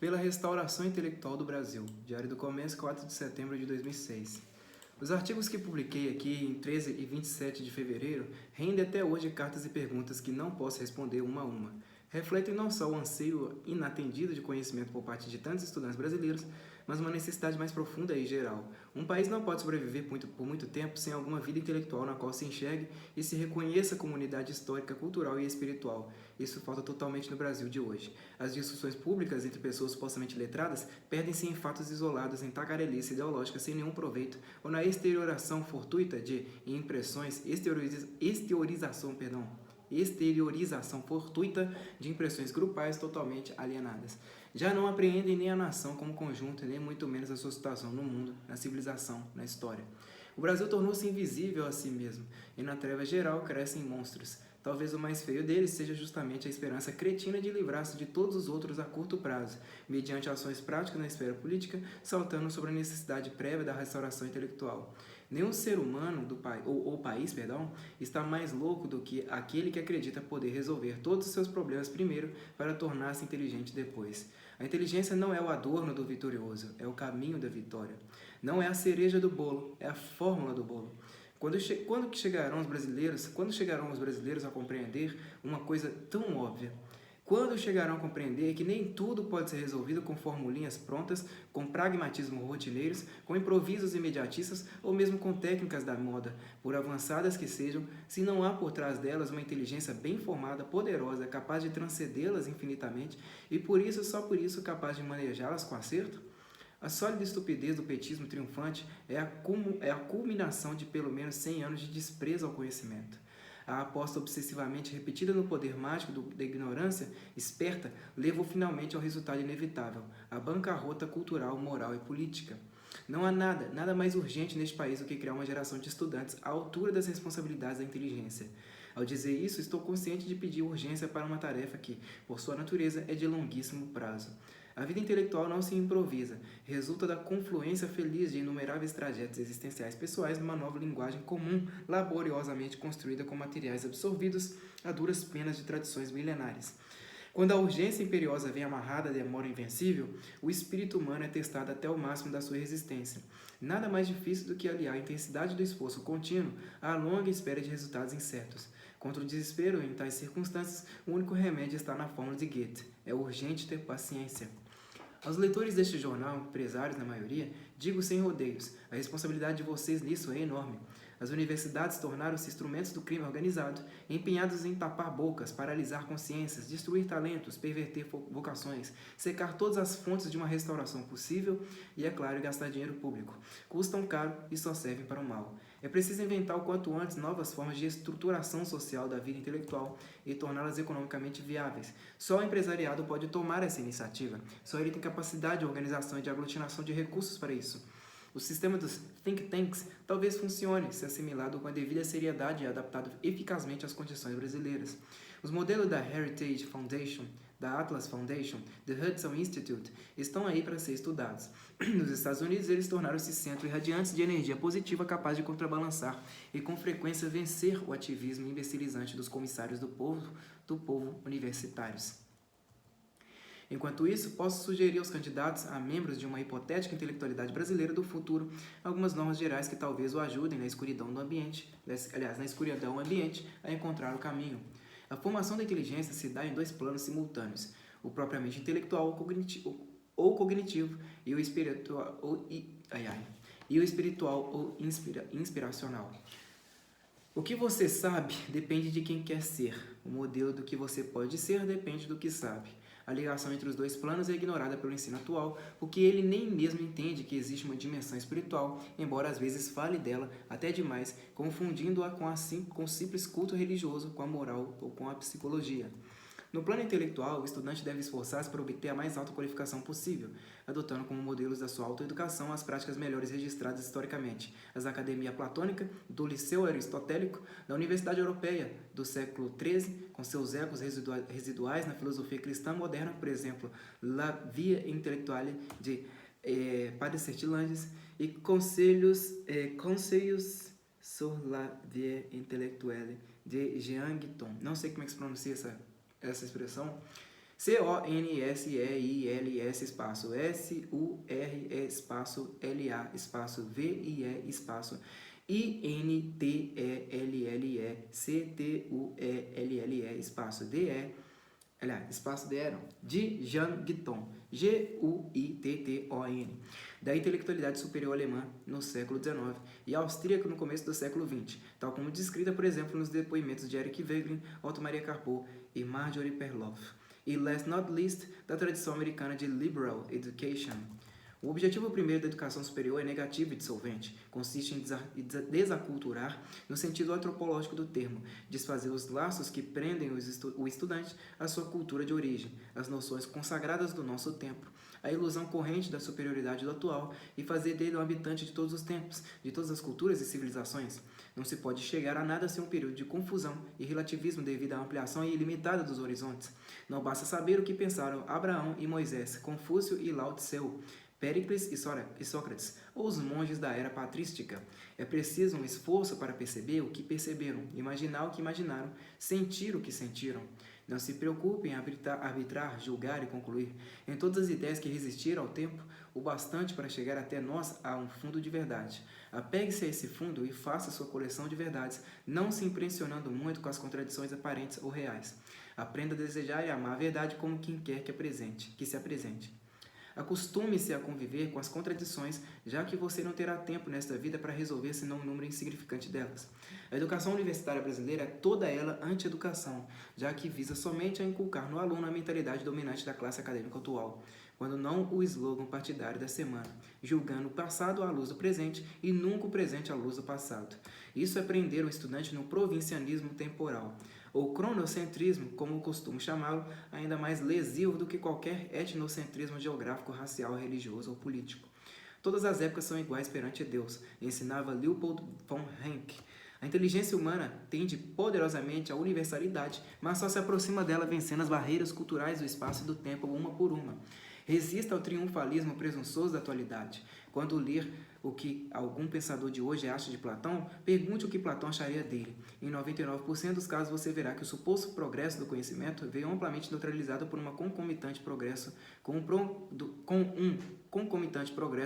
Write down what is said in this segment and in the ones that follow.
pela restauração intelectual do Brasil. Diário do Comércio, 4 de setembro de 2006. Os artigos que publiquei aqui em 13 e 27 de fevereiro rendem até hoje cartas e perguntas que não posso responder uma a uma. Refletem não só o anseio inatendido de conhecimento por parte de tantos estudantes brasileiros, mas uma necessidade mais profunda e geral. Um país não pode sobreviver por muito tempo sem alguma vida intelectual na qual se enxergue e se reconheça como unidade histórica, cultural e espiritual. Isso falta totalmente no Brasil de hoje. As discussões públicas entre pessoas supostamente letradas perdem-se em fatos isolados, em tagarelice ideológica sem nenhum proveito, ou na exteriorização fortuita de impressões, exteriorização fortuita de impressões grupais totalmente alienadas. Já não apreendem nem a nação como conjunto, nem muito menos a sua situação no mundo, na civilização, na história. O Brasil tornou-se invisível a si mesmo, e na treva geral crescem monstros. Talvez o mais feio deles seja justamente a esperança cretina de livrar-se de todos os outros a curto prazo, mediante ações práticas na esfera política, saltando sobre a necessidade prévia da restauração intelectual. Nenhum ser humano ou país está mais louco do que aquele que acredita poder resolver todos os seus problemas primeiro para tornar-se inteligente depois. A inteligência não é o adorno do vitorioso, é o caminho da vitória. Não é a cereja do bolo, é a fórmula do bolo. Quando chegarão os brasileiros a compreender uma coisa tão óbvia? Quando chegarão a compreender que nem tudo pode ser resolvido com formulinhas prontas, com pragmatismo rotineiros, com improvisos imediatistas ou mesmo com técnicas da moda, por avançadas que sejam, se não há por trás delas uma inteligência bem formada, poderosa, capaz de transcendê-las infinitamente e só por isso, capaz de manejá-las com acerto? A sólida estupidez do petismo triunfante é a culminação de pelo menos 100 anos de desprezo ao conhecimento. A aposta obsessivamente repetida no poder mágico da ignorância esperta levou finalmente ao resultado inevitável, a bancarrota cultural, moral e política. Não há nada mais urgente neste país do que criar uma geração de estudantes à altura das responsabilidades da inteligência. Ao dizer isso, estou consciente de pedir urgência para uma tarefa que, por sua natureza, é de longuíssimo prazo. A vida intelectual não se improvisa, resulta da confluência feliz de inumeráveis trajetos existenciais pessoais numa nova linguagem comum, laboriosamente construída com materiais absorvidos a duras penas de tradições milenares. Quando a urgência imperiosa vem amarrada à demora invencível, o espírito humano é testado até o máximo da sua resistência. Nada mais difícil do que aliar a intensidade do esforço contínuo à longa espera de resultados incertos. Contra o desespero, em tais circunstâncias, o único remédio está na fórmula de Goethe. É urgente ter paciência. Aos leitores deste jornal, empresários na maioria, digo sem rodeios, a responsabilidade de vocês nisso é enorme. As universidades tornaram-se instrumentos do crime organizado, empenhados em tapar bocas, paralisar consciências, destruir talentos, perverter vocações, secar todas as fontes de uma restauração possível e, é claro, gastar dinheiro público. Custam caro e só servem para o mal. É preciso inventar o quanto antes novas formas de estruturação social da vida intelectual e torná-las economicamente viáveis. Só o empresariado pode tomar essa iniciativa. Só ele tem capacidade de organização e de aglutinação de recursos para isso. O sistema dos think tanks talvez funcione se assimilado com a devida seriedade e adaptado eficazmente às condições brasileiras. Os modelos da Heritage Foundation, da Atlas Foundation, do Hudson Institute estão aí para ser estudados. Nos Estados Unidos, eles tornaram-se centros irradiantes de energia positiva capaz de contrabalançar e, com frequência, vencer o ativismo imbecilizante dos comissários do povo universitários. Enquanto isso, posso sugerir aos candidatos a membros de uma hipotética intelectualidade brasileira do futuro algumas normas gerais que talvez o ajudem na escuridão ambiente a encontrar o caminho. A formação da inteligência se dá em dois planos simultâneos, o propriamente intelectual ou cognitivo e o espiritual ou inspiracional. O que você sabe depende de quem quer ser. O modelo do que você pode ser depende do que sabe. A ligação entre os dois planos é ignorada pelo ensino atual, porque ele nem mesmo entende que existe uma dimensão espiritual, embora às vezes fale dela até demais, confundindo-a com o simples culto religioso, com a moral ou com a psicologia. No plano intelectual, o estudante deve esforçar-se para obter a mais alta qualificação possível, adotando como modelos da sua autoeducação as práticas melhores registradas historicamente, as da Academia Platônica, do Liceu Aristotélico, da Universidade Europeia do século XIII, com seus ecos residuais na filosofia cristã moderna, por exemplo, La Vie Intellectuelle de Padre Sertilanges e Conselhos sur la Vie Intellectuelle de Jean Guiton. Não sei como é que se pronuncia essa expressão. CONSEILS espaço SURE espaço LA espaço VIE espaço INTELLE CTUELLE espaço DE, aliás, espaço DE não, de Jean Guitton, GUITTON, da intelectualidade superior alemã no século XIX e austríaca no começo do século XX, tal como descrita, por exemplo, nos depoimentos de Eric Wegelin, Otto Maria Carpo e Marjorie Perloff, e, last not least, da tradição americana de liberal education. O objetivo primeiro da educação superior é negativo e dissolvente. Consiste em desaculturar, no sentido antropológico do termo, desfazer os laços que prendem o estudante à sua cultura de origem, as noções consagradas do nosso tempo, a ilusão corrente da superioridade do atual e fazer dele um habitante de todos os tempos, de todas as culturas e civilizações. Não se pode chegar a nada sem um período de confusão e relativismo devido à ampliação ilimitada dos horizontes. Não basta saber o que pensaram Abraão e Moisés, Confúcio e Lao Tseu, Péricles e Sócrates, ou os monges da era patrística. É preciso um esforço para perceber o que perceberam, imaginar o que imaginaram, sentir o que sentiram. Não se preocupe em arbitrar, julgar e concluir. Em todas as ideias que resistiram ao tempo, o bastante para chegar até nós a um fundo de verdade. Apegue-se a esse fundo e faça sua coleção de verdades, não se impressionando muito com as contradições aparentes ou reais. Aprenda a desejar e amar a verdade como quem quer que se apresente. Acostume-se a conviver com as contradições, já que você não terá tempo nesta vida para resolver senão um número insignificante delas. A educação universitária brasileira é toda ela anti-educação, já que visa somente a inculcar no aluno a mentalidade dominante da classe acadêmica atual, quando não o slogan partidário da semana, julgando o passado à luz do presente e nunca o presente à luz do passado. Isso é prender o estudante no provincianismo temporal, ou cronocentrismo, como costumo chamá-lo, ainda mais lesivo do que qualquer etnocentrismo geográfico, racial, religioso ou político. Todas as épocas são iguais perante Deus, ensinava Leopold von Ranke. A inteligência humana tende poderosamente à universalidade, mas só se aproxima dela vencendo as barreiras culturais do espaço e do tempo, uma por uma. Resista ao triunfalismo presunçoso da atualidade. Quando ler o que algum pensador de hoje acha de Platão, pergunte o que Platão acharia dele. Em 99% dos casos você verá que o suposto progresso do conhecimento veio amplamente neutralizado por um concomitante progresso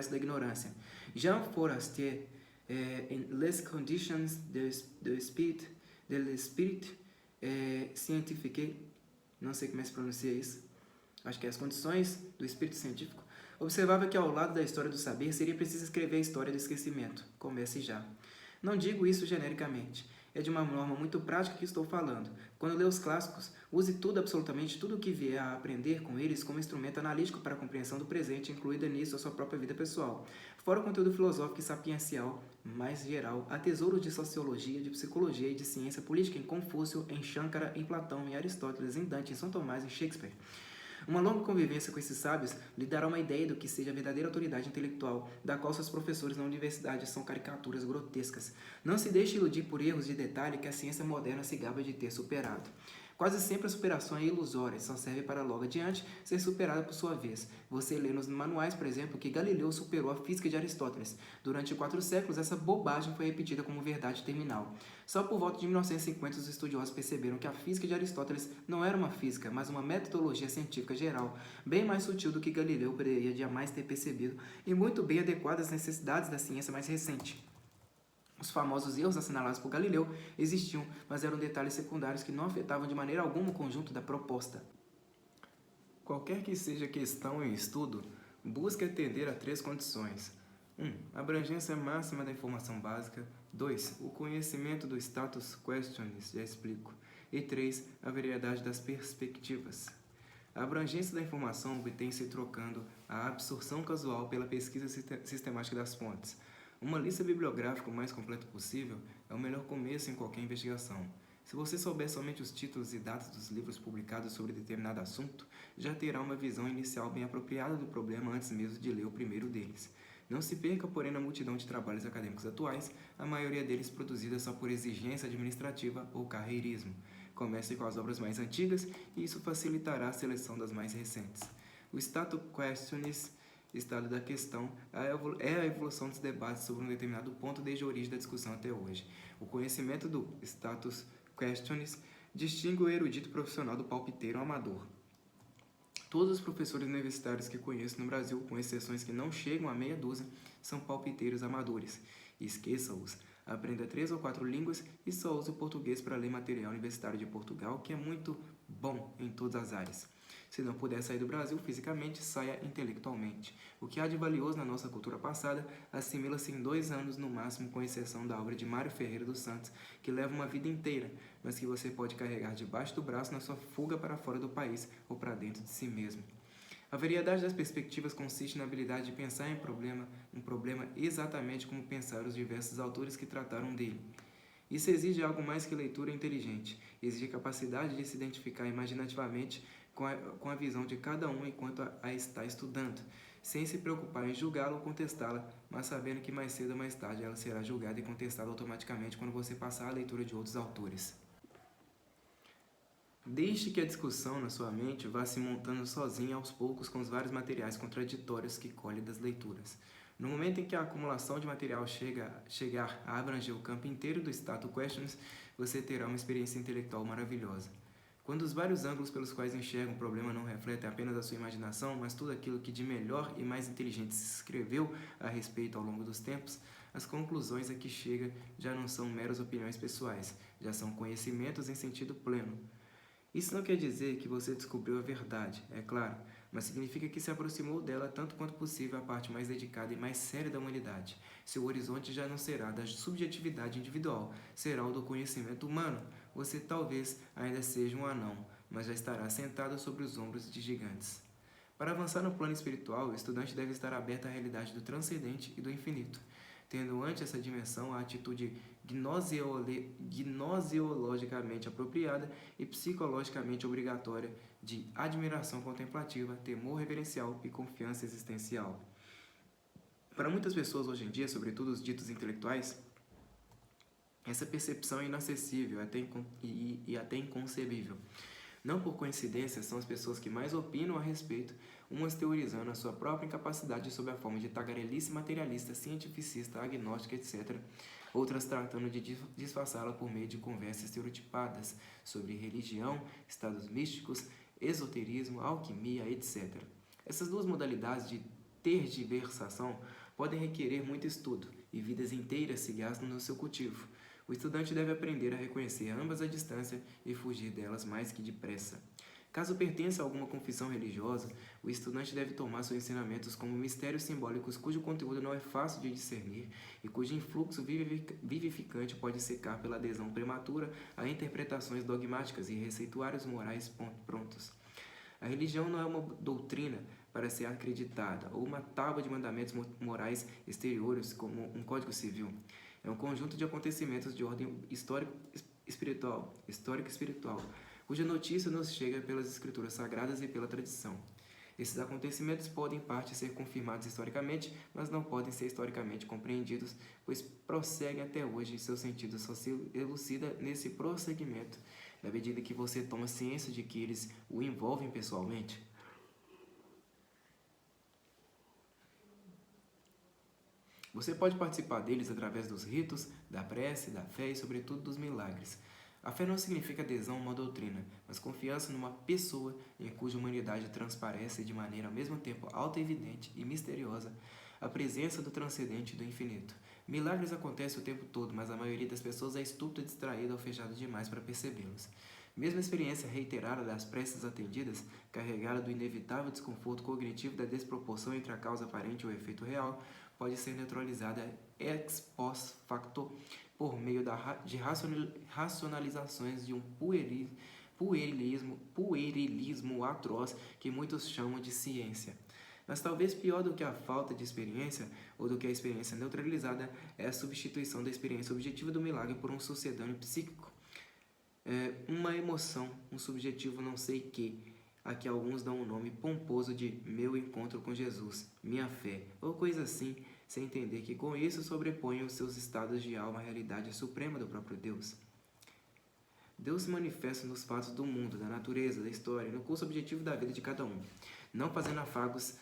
da ignorância. Jean Forestier, em Les Conditions de l'Esprit Scientifique, não sei como é que se pronuncia isso, acho que é as condições do espírito científico, observava que ao lado da história do saber seria preciso escrever a história do esquecimento. Comece já. Não digo isso genericamente. É de uma norma muito prática que estou falando. Quando lê os clássicos, use tudo, absolutamente tudo o que vier a aprender com eles como instrumento analítico para a compreensão do presente, incluída nisso a sua própria vida pessoal. Fora o conteúdo filosófico e sapiencial, mais geral, há tesouros de sociologia, de psicologia e de ciência política em Confúcio, em Shankara, em Platão, em Aristóteles, em Dante, em São Tomás, em Shakespeare. Uma longa convivência com esses sábios lhe dará uma ideia do que seja a verdadeira autoridade intelectual, da qual seus professores na universidade são caricaturas grotescas. Não se deixe iludir por erros de detalhe que a ciência moderna se gaba de ter superado. Quase sempre a superação é ilusória, só serve para logo adiante ser superada por sua vez. Você lê nos manuais, por exemplo, que Galileu superou a física de Aristóteles. Durante 4 séculos, essa bobagem foi repetida como verdade terminal. Só por volta de 1950, os estudiosos perceberam que a física de Aristóteles não era uma física, mas uma metodologia científica geral, bem mais sutil do que Galileu poderia jamais ter percebido e muito bem adequada às necessidades da ciência mais recente. Os famosos erros assinalados por Galileu existiam, mas eram detalhes secundários que não afetavam de maneira alguma o conjunto da proposta. Qualquer que seja a questão em estudo, busque atender a 3 condições. 1. Abrangência máxima da informação básica. 2. O conhecimento do status questionis, já explico. E 3. A variedade das perspectivas. A abrangência da informação obtém-se trocando a absorção casual pela pesquisa sistemática das fontes. Uma lista bibliográfica o mais completa possível é o melhor começo em qualquer investigação. Se você souber somente os títulos e datas dos livros publicados sobre determinado assunto, já terá uma visão inicial bem apropriada do problema antes mesmo de ler o primeiro deles. Não se perca, porém, na multidão de trabalhos acadêmicos atuais, a maioria deles produzida só por exigência administrativa ou carreirismo. Comece com as obras mais antigas e isso facilitará a seleção das mais recentes. O status questionis, estado da questão, é a evolução dos debates sobre um determinado ponto desde a origem da discussão até hoje. O conhecimento do status questionis distingue o erudito profissional do palpiteiro amador. Todos os professores universitários que conheço no Brasil, com exceções que não chegam a meia dúzia, são palpiteiros amadores. Esqueça-os. Aprenda 3 ou 4 línguas e só use o português para ler material universitário de Portugal, que é muito bom em todas as áreas. Se não puder sair do Brasil fisicamente, saia intelectualmente. O que há de valioso na nossa cultura passada assimila-se em 2 anos no máximo, com exceção da obra de Mário Ferreira dos Santos, que leva uma vida inteira, mas que você pode carregar debaixo do braço na sua fuga para fora do país ou para dentro de si mesmo. A variedade das perspectivas consiste na habilidade de pensar um problema exatamente como pensaram os diversos autores que trataram dele. Isso exige algo mais que leitura inteligente, exige capacidade de se identificar imaginativamente com a visão de cada um enquanto a está estudando, sem se preocupar em julgá-la ou contestá-la, mas sabendo que mais cedo ou mais tarde ela será julgada e contestada automaticamente quando você passar a leitura de outros autores. Deixe que a discussão na sua mente vá se montando sozinha aos poucos com os vários materiais contraditórios que colhe das leituras. No momento em que a acumulação de material chegar a abranger o campo inteiro do status questions, você terá uma experiência intelectual maravilhosa. Quando os vários ângulos pelos quais enxerga um problema não refletem apenas a sua imaginação, mas tudo aquilo que de melhor e mais inteligente se escreveu a respeito ao longo dos tempos, as conclusões a que chega já não são meras opiniões pessoais, já são conhecimentos em sentido pleno. Isso não quer dizer que você descobriu a verdade, é claro, mas significa que se aproximou dela tanto quanto possível a parte mais dedicada e mais séria da humanidade. Seu horizonte já não será da subjetividade individual, será o do conhecimento humano. Você talvez ainda seja um anão, mas já estará sentado sobre os ombros de gigantes. Para avançar no plano espiritual, o estudante deve estar aberto à realidade do transcendente e do infinito, tendo ante essa dimensão a atitude gnoseologicamente apropriada e psicologicamente obrigatória de admiração contemplativa, temor reverencial e confiança existencial. Para muitas pessoas hoje em dia, sobretudo os ditos intelectuais, essa percepção é inacessível e até inconcebível. Não por coincidência, são as pessoas que mais opinam a respeito, umas teorizando a sua própria incapacidade sob a forma de tagarelice materialista, cientificista, agnóstica, etc., outras tratando de disfarçá-la por meio de conversas estereotipadas sobre religião, estados místicos, esoterismo, alquimia, etc. Essas duas modalidades de tergiversação podem requerer muito estudo, e vidas inteiras se gastam no seu cultivo. O estudante deve aprender a reconhecer ambas à distância e fugir delas mais que depressa. Caso pertença a alguma confissão religiosa, o estudante deve tomar seus ensinamentos como mistérios simbólicos cujo conteúdo não é fácil de discernir e cujo influxo vivificante pode secar pela adesão prematura a interpretações dogmáticas e receituários morais prontos. A religião não é uma doutrina para ser acreditada ou uma tábua de mandamentos morais exteriores como um código civil. É um conjunto de acontecimentos de ordem histórico-espiritual, cuja notícia nos chega pelas escrituras sagradas e pela tradição. Esses acontecimentos podem, em parte, ser confirmados historicamente, mas não podem ser historicamente compreendidos, pois prosseguem até hoje e seu sentido só se elucida nesse prosseguimento, na medida que você toma ciência de que eles o envolvem pessoalmente. Você pode participar deles através dos ritos, da prece, da fé e, sobretudo, dos milagres. A fé não significa adesão a uma doutrina, mas confiança numa pessoa em cuja humanidade transparece de maneira ao mesmo tempo autoevidente e misteriosa a presença do transcendente e do infinito. Milagres acontecem o tempo todo, mas a maioria das pessoas é estúpida, distraída ou fechada demais para percebê-los. Mesmo a experiência reiterada das preces atendidas, carregada do inevitável desconforto cognitivo da desproporção entre a causa aparente e o efeito real, pode ser neutralizada ex post facto por meio de racionalizações de um puerilismo atroz que muitos chamam de ciência. Mas talvez pior do que a falta de experiência, ou do que a experiência neutralizada, é a substituição da experiência objetiva do milagre por um sucedâneo psíquico. Uma emoção, um subjetivo não sei que, a que alguns dão o nome pomposo de meu encontro com Jesus, minha fé, ou coisa assim, sem entender que com isso sobrepõem os seus estados de alma à realidade suprema do próprio Deus. Deus se manifesta nos fatos do mundo, da natureza, da história, no curso objetivo da vida de cada um, não fazendo afagos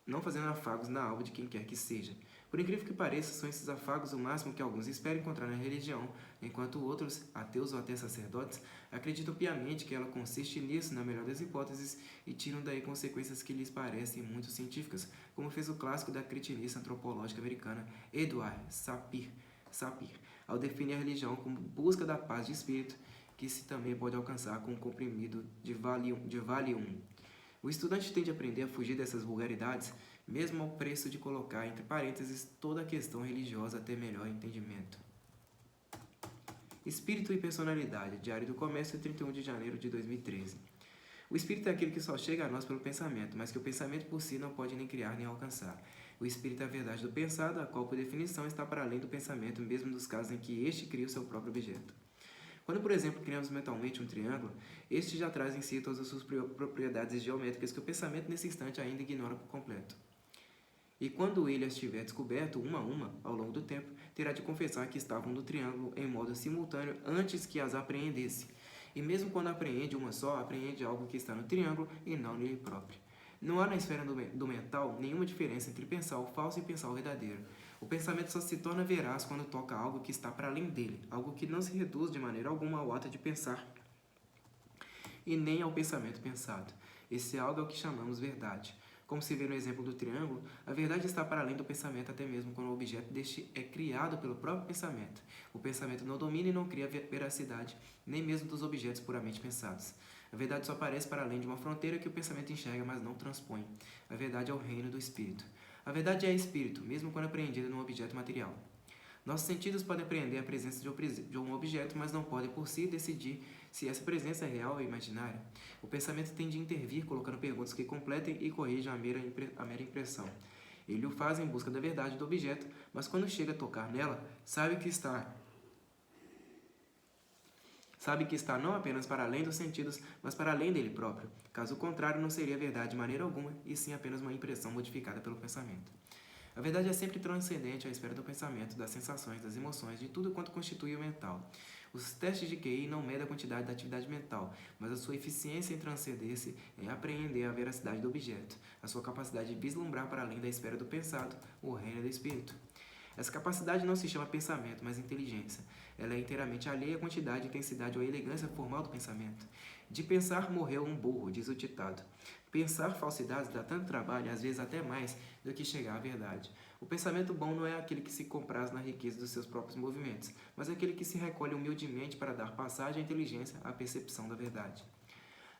não fazendo afagos na alma de quem quer que seja. Por incrível que pareça, são esses afagos o máximo que alguns esperam encontrar na religião, enquanto outros, ateus ou até sacerdotes, acreditam piamente que ela consiste nisso, na melhor das hipóteses, e tiram daí consequências que lhes parecem muito científicas, como fez o clássico da cretinista antropológica americana Edward Sapir, ao definir a religião como busca da paz de espírito, que se também pode alcançar com um comprimido de Valium. O estudante tende a aprender a fugir dessas vulgaridades, mesmo ao preço de colocar entre parênteses toda a questão religiosa até melhor entendimento. Espírito e personalidade, Diário do Comércio, 31 de janeiro de 2013. O espírito é aquele que só chega a nós pelo pensamento, mas que o pensamento por si não pode nem criar nem alcançar. O espírito é a verdade do pensado, a qual por definição está para além do pensamento, mesmo nos casos em que este cria o seu próprio objeto. Quando, por exemplo, criamos mentalmente um triângulo, este já traz em si todas as suas propriedades geométricas que o pensamento nesse instante ainda ignora por completo. E quando ele as tiver descoberto, uma a uma, ao longo do tempo, terá de confessar que estavam no triângulo em modo simultâneo antes que as apreendesse. E mesmo quando apreende uma só, apreende algo que está no triângulo e não nele próprio. Não há na esfera do mental nenhuma diferença entre pensar o falso e pensar o verdadeiro. O pensamento só se torna veraz quando toca algo que está para além dele, algo que não se reduz de maneira alguma ao ato de pensar e nem ao pensamento pensado. Esse algo é o que chamamos verdade. Como se vê no exemplo do triângulo, a verdade está para além do pensamento até mesmo quando o objeto deste é criado pelo próprio pensamento. O pensamento não domina e não cria veracidade, nem mesmo dos objetos puramente pensados. A verdade só aparece para além de uma fronteira que o pensamento enxerga, mas não transpõe. A verdade é o reino do espírito. A verdade é espírito, mesmo quando apreendida num objeto material. Nossos sentidos podem apreender a presença de um objeto, mas não podem por si decidir se essa presença é real ou imaginária. O pensamento tende a intervir, colocando perguntas que completem e corrigem a mera impressão. Ele o faz em busca da verdade do objeto, mas quando chega a tocar nela, sabe que está não apenas para além dos sentidos, mas para além dele próprio. Caso contrário, não seria verdade de maneira alguma, e sim apenas uma impressão modificada pelo pensamento. A verdade é sempre transcendente à esfera do pensamento, das sensações, das emoções, de tudo quanto constitui o mental. Os testes de QI não medem a quantidade da atividade mental, mas a sua eficiência em transcender-se é apreender a veracidade do objeto, a sua capacidade de vislumbrar para além da esfera do pensado, o reino do espírito. Essa capacidade não se chama pensamento, mas inteligência. Ela é inteiramente alheia à quantidade, intensidade ou elegância formal do pensamento. De pensar morreu um burro, diz o ditado. Pensar falsidades dá tanto trabalho, às vezes até mais, do que chegar à verdade. O pensamento bom não é aquele que se compraz na riqueza dos seus próprios movimentos, mas aquele que se recolhe humildemente para dar passagem à inteligência, à percepção da verdade.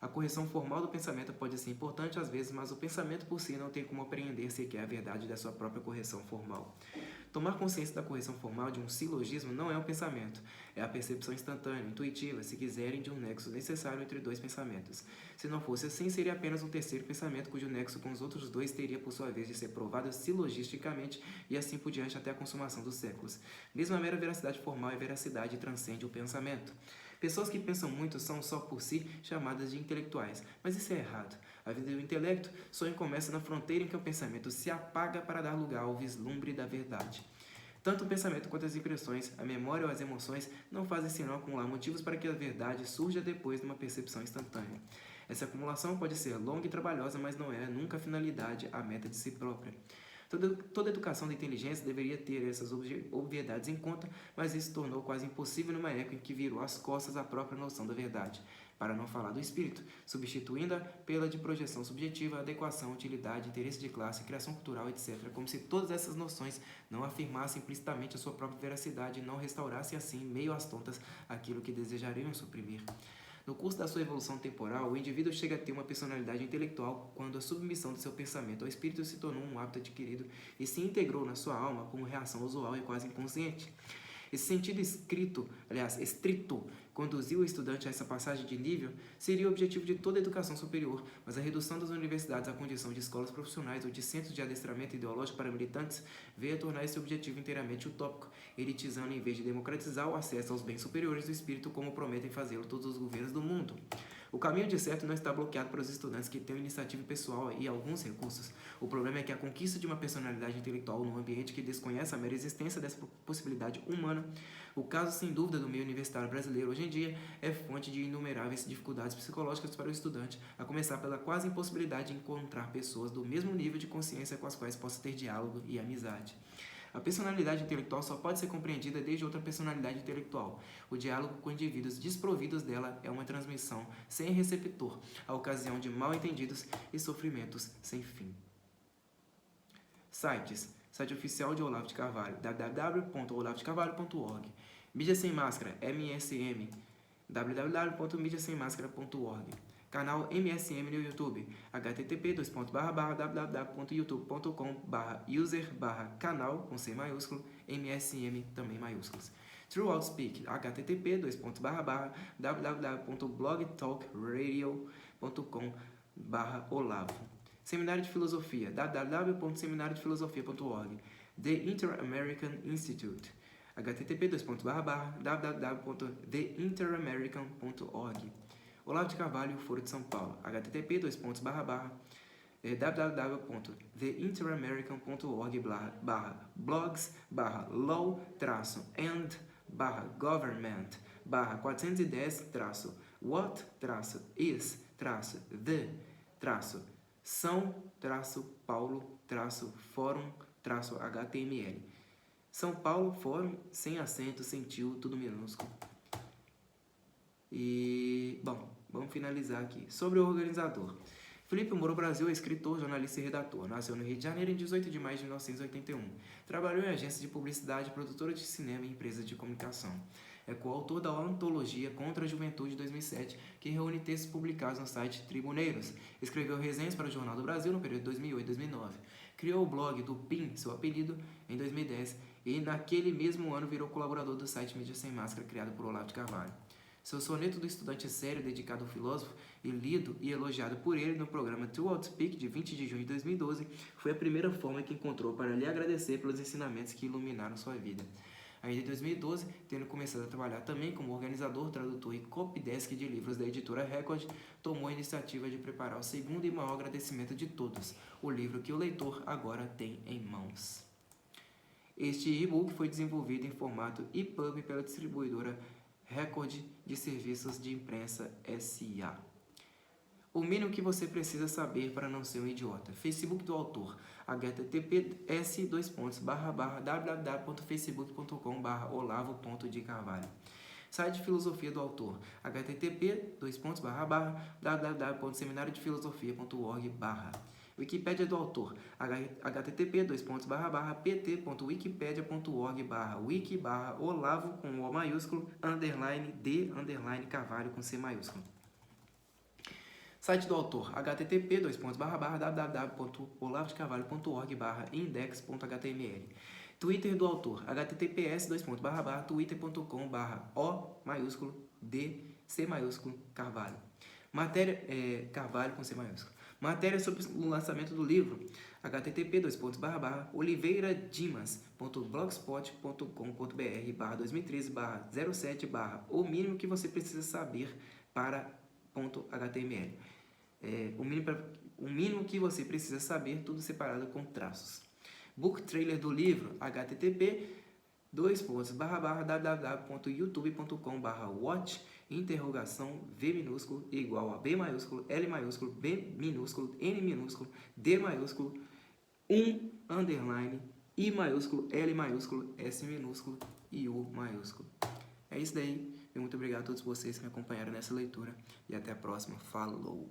A correção formal do pensamento pode ser importante às vezes, mas o pensamento por si não tem como apreender sequer a verdade da sua própria correção formal. Tomar consciência da correção formal de um silogismo não é um pensamento, é a percepção instantânea, intuitiva, se quiserem, de um nexo necessário entre dois pensamentos. Se não fosse assim, seria apenas um terceiro pensamento cujo nexo com os outros dois teria por sua vez de ser provado silogisticamente e assim por diante até a consumação dos séculos. Mesmo a mera veracidade formal é veracidade e transcende o pensamento. Pessoas que pensam muito são só por si chamadas de intelectuais, mas isso é errado. A vida do intelecto só começa na fronteira em que o pensamento se apaga para dar lugar ao vislumbre da verdade. Tanto o pensamento quanto as impressões, a memória ou as emoções não fazem senão acumular motivos para que a verdade surja depois de uma percepção instantânea. Essa acumulação pode ser longa e trabalhosa, mas não é nunca a finalidade, a meta de si própria. Toda educação da inteligência deveria ter essas obviedades em conta, mas isso tornou quase impossível numa época em que virou as costas à própria noção da verdade, para não falar do espírito, substituindo-a pela de projeção subjetiva, adequação, utilidade, interesse de classe, criação cultural, etc., como se todas essas noções não afirmassem implicitamente a sua própria veracidade e não restaurassem assim, meio às tontas, aquilo que desejariam suprimir. No curso da sua evolução temporal, o indivíduo chega a ter uma personalidade intelectual quando a submissão do seu pensamento ao espírito se tornou um hábito adquirido e se integrou na sua alma como reação usual e quase inconsciente. Esse sentido estrito, conduziu o estudante a essa passagem de nível, seria o objetivo de toda a educação superior, mas a redução das universidades à condição de escolas profissionais ou de centros de adestramento ideológico para militantes veio a tornar esse objetivo inteiramente utópico, elitizando em vez de democratizar o acesso aos bens superiores do espírito como prometem fazê-lo todos os governos do mundo. O caminho de certo não está bloqueado para os estudantes que têm iniciativa pessoal e alguns recursos. O problema é que a conquista de uma personalidade intelectual num ambiente que desconhece a mera existência dessa possibilidade humana, o caso sem dúvida do meio universitário brasileiro hoje em dia, é fonte de inumeráveis dificuldades psicológicas para o estudante, a começar pela quase impossibilidade de encontrar pessoas do mesmo nível de consciência com as quais possa ter diálogo e amizade. A personalidade intelectual só pode ser compreendida desde outra personalidade intelectual. O diálogo com indivíduos desprovidos dela é uma transmissão sem receptor, a ocasião de mal-entendidos e sofrimentos sem fim. Sites. Site oficial de Olavo de Carvalho, www.olavdecarvalho.org. Mídia Sem Máscara, MSM, www.mídiasemmascara.org. Canal MSM no YouTube, http://www.youtube.com/user/canal com C maiúsculo, MSM também maiúsculos. True Outspeak, http://www.blogtalkradio.com/olavo. Seminário de Filosofia, www.seminariodefilosofia.org. The Inter-American Institute, http://www.theinteramerican.org. Olavo de Carvalho, Foro de São Paulo, http://blogs/law-and-São-Paulo-Fórum-HTML. São Paulo, Fórum, sem acento, sem tio, tudo minúsculo. E, bom, vamos finalizar aqui. Sobre o organizador. Felipe Moro Brasil é escritor, jornalista e redator. Nasceu no Rio de Janeiro em 18 de maio de 1981. Trabalhou em agências de publicidade, produtora de cinema e empresas de comunicação. É coautor da antologia Contra a Juventude de 2007, que reúne textos publicados no site Tribuneiros. Escreveu resenhas para o Jornal do Brasil no período de 2008 e 2009. Criou o blog do PIN, seu apelido, em 2010 e naquele mesmo ano virou colaborador do site Mídia Sem Máscara, criado por Olavo de Carvalho. Seu soneto do estudante sério, dedicado ao filósofo e lido e elogiado por ele no programa True Outspeak, de 20 de junho de 2012, foi a primeira forma que encontrou para lhe agradecer pelos ensinamentos que iluminaram sua vida. Ainda em 2012, tendo começado a trabalhar também como organizador, tradutor e copydesk de livros da editora Record, tomou a iniciativa de preparar o segundo e maior agradecimento de todos, o livro que o leitor agora tem em mãos. Este e-book foi desenvolvido em formato EPUB pela distribuidora Record de Serviços de Imprensa S.A. O mínimo que você precisa saber para não ser um idiota. Facebook do autor, https://www.facebook.com/olavo.de-carvalho. Site de filosofia do autor, http://www.seminariodefilosofia.org/. Wikipédia do autor, http://pt.wikipedia.org/wiki/olavo com O maiúsculo, _d_carvalho com C maiúsculo. Site do autor, http://www.olavodecarvalho.org/index.html. Twitter do autor, https://twitter.com/o maiúsculo, d, C maiúsculo, Carvalho. Matéria, Carvalho com C maiúsculo. Matéria sobre o lançamento do livro, http://oliveiraddimas.blogspot.com.br/2013/07/ o mínimo que você precisa saber para .html. O mínimo que você precisa saber, tudo separado com traços. Book trailer do livro, http://www.youtube.com/watch V minúsculo igual a B maiúsculo, L maiúsculo, B minúsculo, N minúsculo, D maiúsculo, _, I maiúsculo, L maiúsculo, S minúsculo e U maiúsculo. É isso daí. Muito obrigado a todos vocês que me acompanharam nessa leitura e até a próxima. Falou!